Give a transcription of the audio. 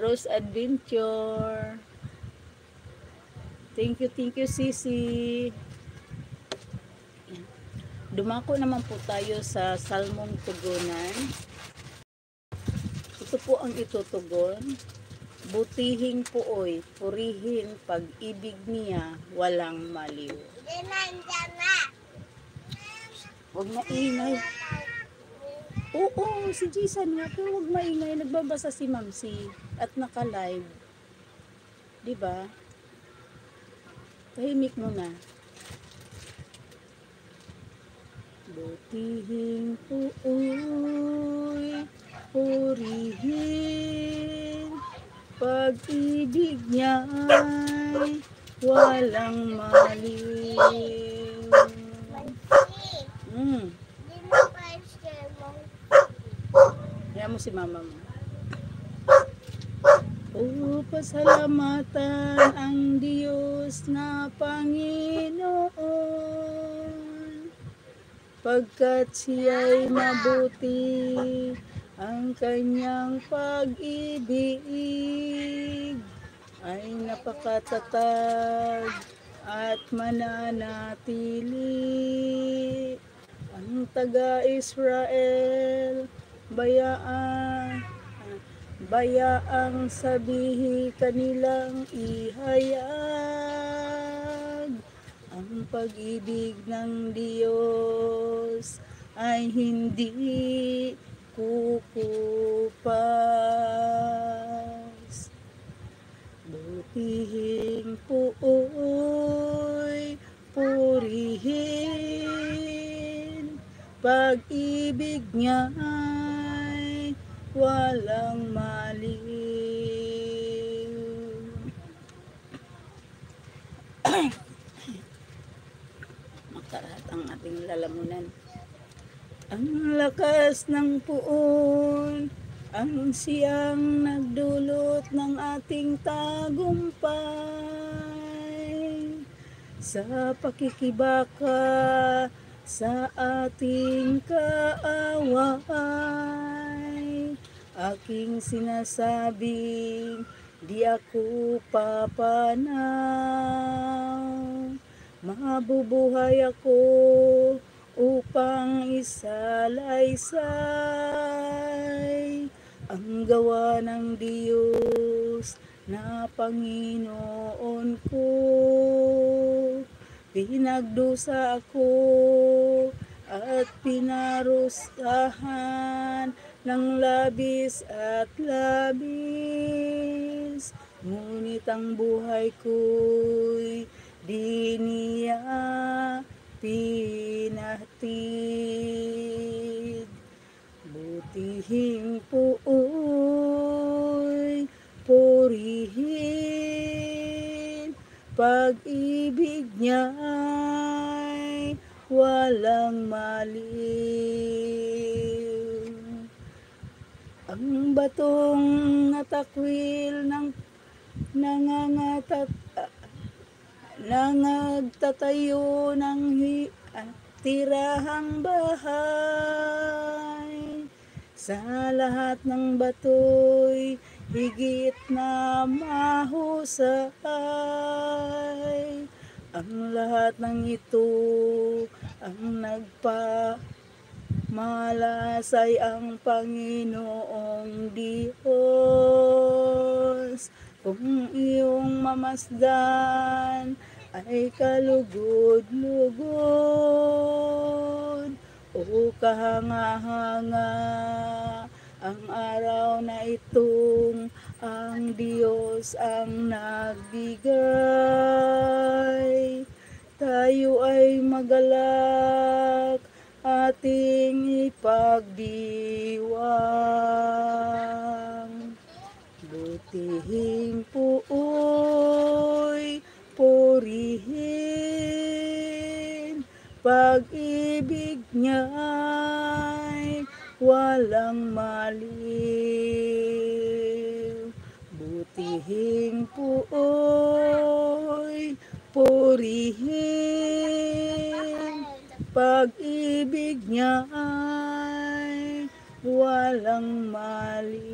Rose Adventure. Thank you, Sisi. Dumako naman po tayo sa Salmong Tugunan. Ito po ang itutugon. Butihing puoy, purihin pag-ibig niya, walang maliw. Huwag maingay. Oo, si Jason nga, pero huwag maingay. Nagbabasa si Mamsi at naka-live. Diba? Tahimik mo na. Butihing puoy, purihin pag-ibig niya'y walang maliw. Kaya mo si mama mo. O pasalamatan ang Diyos na Panginoon, pagkat siya'y mabuti ang kanyang pag-ibig ay napakatatag at mananatili. Ang taga-Israel bayaang sabihi kanilang ihayag. Ang pag-ibig ng Diyos ay hindi kukupas. Butihing puoy, purihin pag-ibig niya'y walang maliw. Makarat ang ating lalamunan. Ang lakas ng puon, ang siyang nagdulot ng ating tagumpay. Sa pakikibaka sa ating kaaway, aking sinasabing di ako papanaw. Mabubuhay ako upang isalaysay ang gawa ng Diyos na Panginoon ko. Pinagdusa ako at pinarusahan ng labis at labis, ngunit ang buhay ko'y di niya pinahatid. Butihing puoy, purihin pag-ibig niya'y walang maliw. Ang batong natakwil ng nangagtatayo ng tirahang bahay. Sa lahat ng bato'y higit na mahusay. Ang lahat ng ito ang nagpamalasay ang Panginoong Diyos. Kung iyong mamasdan ay kalugod-lugod o kahanga-hanga, ang araw na itong ang Diyos ang nagbigay. Tayo ay magalak, ating ipagdiwang. Butihing puoy, purihin pag-ibig niya'y walang maliw. Butihing puoy, purihin pag-ibig niya'y walang maliw.